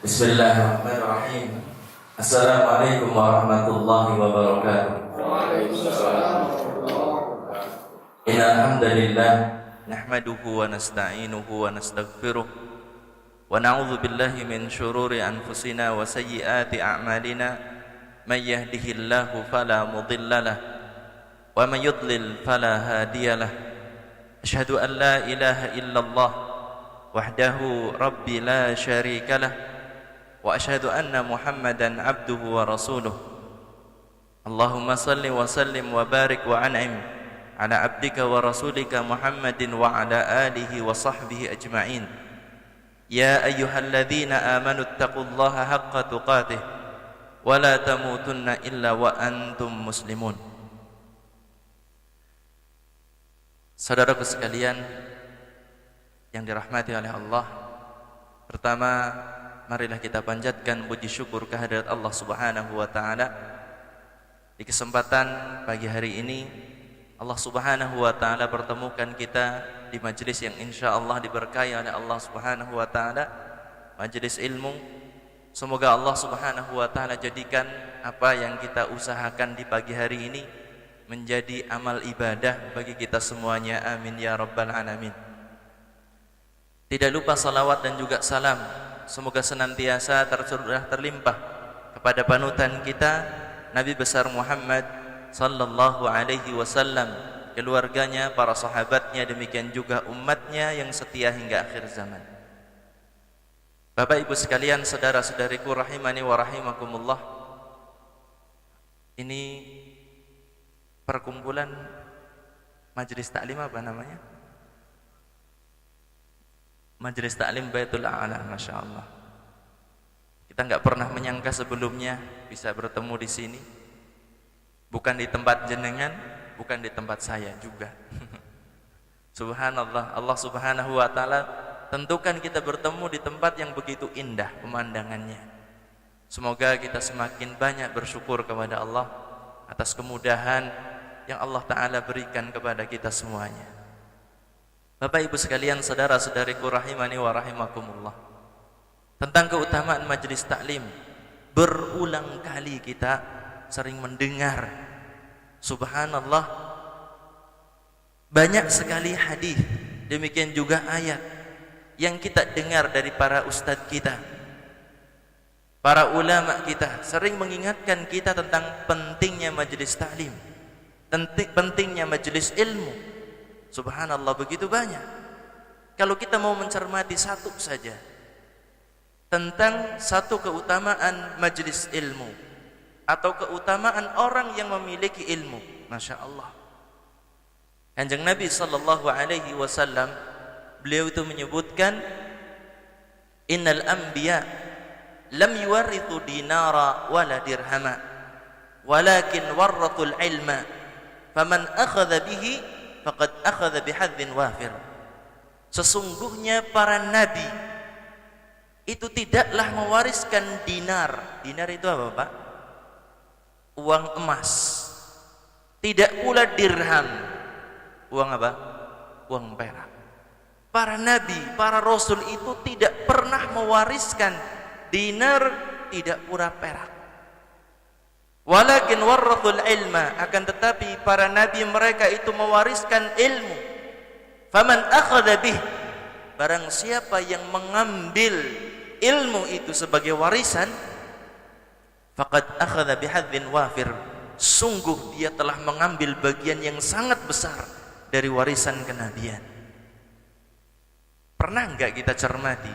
Bismillahirrahmanirrahim. Assalamualaikum warahmatullahi wabarakatuh. Waalaikumsalam. Innal hamdalillah nahmaduhu wa nasta'inuhu wa nastaghfiruh wa na'udzu billahi min shururi anfusina wa sayyiati a'malina. May yahdihillahu fala mudhillalah wa may yudlil fala hadiyalah. Asyhadu an la ilaha illallah wahdahu rabbi la syarikalah wa asyhadu anna Muhammadan abduhu wa rasuluh. Allahumma salli wa sallim wa barik wa an'im ala abdika wa rasulika Muhammadin wa ala alihi wa sahbihi ajma'in. Ya ayyuhalladzina amanu taqullaha haqqa tuqatih wa la tamutunna illa wa antum muslimun. Saudaraku sekalian yang dirahmati oleh Allah, pertama marilah kita panjatkan puji syukur kehadirat Allah Subhanahu wa taala. Di kesempatan pagi hari ini Allah Subhanahu wa taala pertemukan kita di majelis yang insyaallah diberkahi oleh Allah Subhanahu wa taala, majelis ilmu. Semoga Allah Subhanahu wa taala jadikan apa yang kita usahakan di pagi hari ini menjadi amal ibadah bagi kita semuanya. Amin ya rabbal alamin. Tidak lupa salawat dan juga salam semoga senantiasa tercurah terlimpah kepada panutan kita Nabi besar Muhammad sallallahu alaihi wasallam, keluarganya, para sahabatnya, demikian juga umatnya yang setia hingga akhir zaman. Bapak Ibu sekalian, saudara-saudariku rahimani wa rahimakumullah. Ini perkumpulan majelis taklim apa namanya? Majelis Taklim Baitul A'la, Masya Allah. Kita nggak pernah menyangka sebelumnya bisa bertemu di sini. Bukan di tempat jenengan, bukan di tempat saya juga. Subhanallah, Allah Subhanahu wa taala tentukan kita bertemu di tempat yang begitu indah pemandangannya. Semoga kita semakin banyak bersyukur kepada Allah atas kemudahan yang Allah taala berikan kepada kita semuanya. Bapak Ibu sekalian, saudara-saudariku rahimani wa rahimakumullah. Tentang keutamaan majelis taklim, berulang kali kita sering mendengar. Subhanallah, banyak sekali hadis, demikian juga ayat yang kita dengar dari para ustadz kita, para ulama kita, sering mengingatkan kita tentang pentingnya majelis taklim, pentingnya majelis ilmu. Subhanallah, begitu banyak. Kalau kita mau mencermati satu saja tentang satu keutamaan majelis ilmu atau keutamaan orang yang memiliki ilmu, Masya Allah. Kanjeng Nabi sallallahu alaihi wasallam, beliau itu menyebutkan, innal anbiya lam yuwarithu dinara wala dirhama walakin warrathul ilma faman akhadha bihi faqad akhadha bihadzin wafir. Sesungguhnya para nabi itu tidaklah mewariskan dinar. Dinar itu apa, Pak? Uang emas. Tidak pula dirham. Uang apa? Uang perak. Para nabi, para rasul itu tidak pernah mewariskan dinar, tidak pula perak. Walakin warrathul ilma, akan tetapi para nabi mereka itu mewariskan ilmu. Faman akhadha bih, barang siapa yang mengambil ilmu itu sebagai warisan, faqad akhadha bihadzin wafir, sungguh dia telah mengambil bagian yang sangat besar dari warisan kenabian. Pernah enggak kita cermati,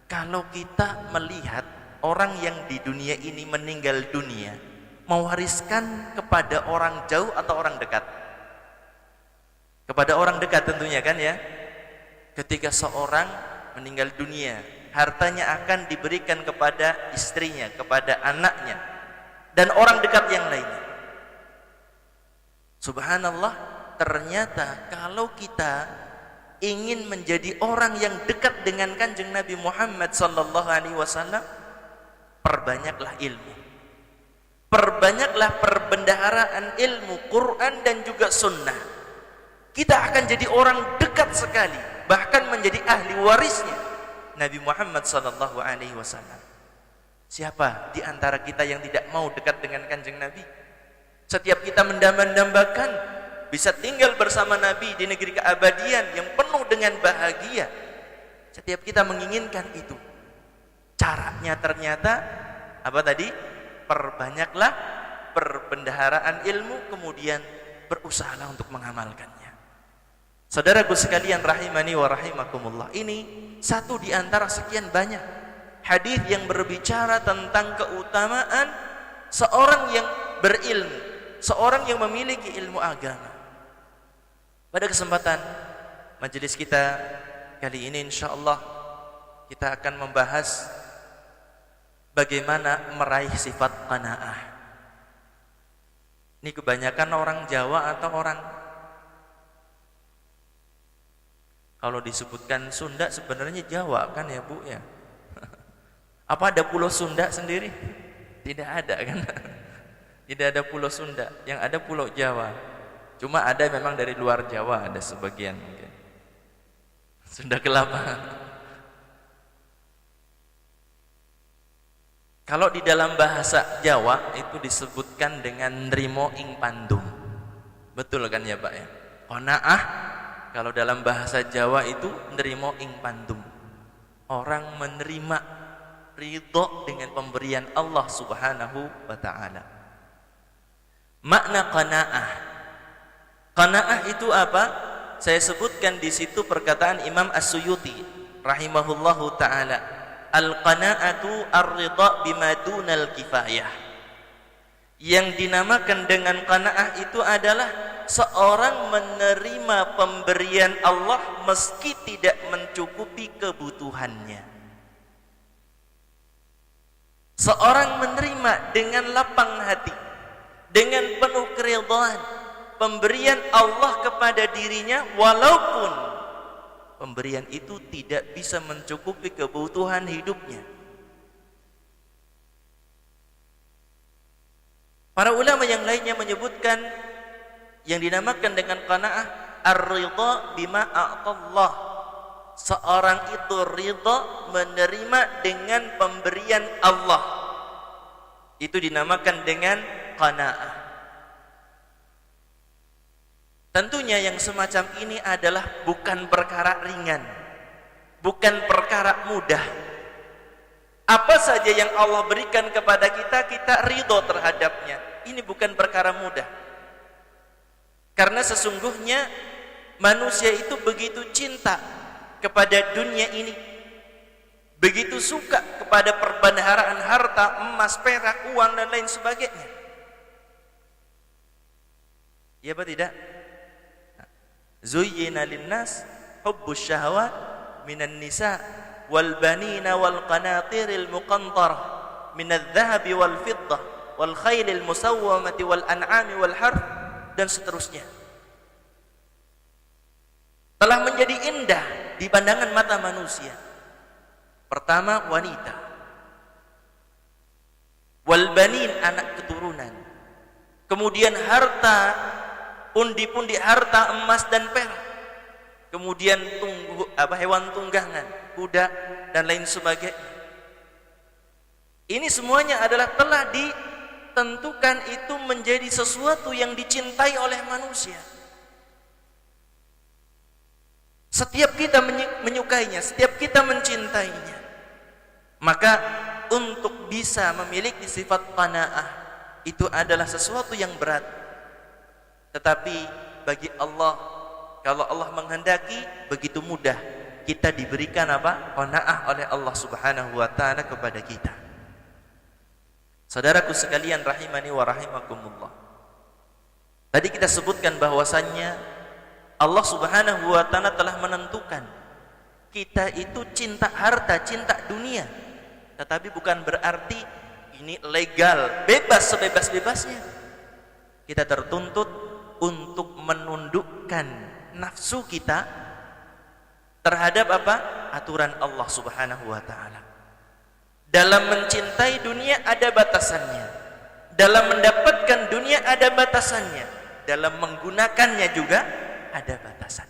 kalau kita melihat orang yang di dunia ini meninggal dunia, mewariskan kepada orang jauh atau orang dekat? Kepada orang dekat tentunya kan ya. Ketika seorang meninggal dunia, hartanya akan diberikan kepada istrinya, kepada anaknya, dan orang dekat yang lainnya. Subhanallah, ternyata kalau kita ingin menjadi orang yang dekat dengan Kanjeng Nabi Muhammad sallallahu alaihi wasallam, perbanyaklah ilmu. Perbanyaklah perbendaharaan ilmu Quran dan juga sunnah. Kita akan jadi orang dekat sekali, bahkan menjadi ahli warisnya. Nabi Muhammad sallallahu alaihi wasallam. Siapa di antara kita yang tidak mau dekat dengan Kanjeng Nabi? Setiap kita mendambakan bisa tinggal bersama Nabi di negeri keabadian yang penuh dengan bahagia. Setiap kita menginginkan itu. Caranya ternyata apa tadi? Perbanyaklah perbendaharaan ilmu, kemudian berusahalah untuk mengamalkannya. Saudaraku sekalian rahimani wa rahimakumullah, ini satu di antara sekian banyak hadis yang berbicara tentang keutamaan seorang yang berilmu, seorang yang memiliki ilmu agama. Pada kesempatan majelis kita kali ini insyaallah kita akan membahas bagaimana meraih sifat qanaah. Ini kebanyakan orang Jawa atau orang, kalau disebutkan Sunda sebenarnya Jawa kan ya Bu ya. Apa ada pulau Sunda sendiri? Tidak ada kan? Tidak ada pulau Sunda, yang ada pulau Jawa. Cuma ada memang dari luar Jawa, ada sebagian mungkin. Sunda Kelapa. Kalau di dalam bahasa Jawa itu disebutkan dengan nrimo ing pandum. Betul kan ya Pak ya? Qanaah kalau dalam bahasa Jawa itu nrimo ing pandum. Orang menerima ridho dengan pemberian Allah Subhanahu wa taala. Makna qanaah. Qanaah itu apa? Saya sebutkan di situ perkataan Imam As-Suyuti rahimahullahu taala. Al-qanaatu ar-ridha bima dunal kifayah. Yang dinamakan dengan qanaah itu adalah seorang menerima pemberian Allah meski tidak mencukupi kebutuhannya. Seorang menerima dengan lapang hati, dengan penuh keridhaan pemberian Allah kepada dirinya, walaupun pemberian itu tidak bisa mencukupi kebutuhan hidupnya. Para ulama yang lainnya menyebutkan yang dinamakan dengan qanaah ar-ridha bima a'tallah. Seorang itu ridha menerima dengan pemberian Allah. Itu dinamakan dengan qanaah. Tentunya yang semacam ini adalah bukan perkara ringan, bukan perkara mudah. Apa saja yang Allah berikan kepada kita, kita ridho terhadapnya. Ini bukan perkara mudah. Karena sesungguhnya manusia itu begitu cinta kepada dunia ini, begitu suka kepada perbendaharaan harta, emas, perak, uang dan lain sebagainya. Ya apa tidak? Zuyyina linnas hubbus syahawat minan nisa wal banina wal qanatiril muqantarah minadh dhahabi wal fiddah wal khailil musawwamati wal an'ami wal harth, dan seterusnya. Telah menjadi indah di pandangan mata manusia. Pertama, wanita. Wal banin, anak keturunan. Kemudian harta, pundi-pundi harta emas dan perak. Kemudian hewan tunggangan, kuda dan lain sebagainya. Ini semuanya adalah telah ditentukan itu menjadi sesuatu yang dicintai oleh manusia. Setiap kita menyukainya, setiap kita mencintainya. Maka untuk bisa memiliki sifat qanaah itu adalah sesuatu yang berat. Tetapi bagi Allah, kalau Allah menghendaki, begitu mudah kita diberikan apa? Qanaah oleh Allah Subhanahu wa taala kepada kita. Saudaraku sekalian rahimani wa rahimakumullah. Tadi kita sebutkan bahwasannya Allah Subhanahu wa taala telah menentukan kita itu cinta harta, cinta dunia. Tetapi bukan berarti ini legal, bebas sebebas-bebasnya. Kita tertuntut untuk menundukkan nafsu kita terhadap apa? Aturan Allah Subhanahu wa taala. Dalam mencintai dunia ada batasannya. Dalam mendapatkan dunia ada batasannya. Dalam menggunakannya juga ada batasan.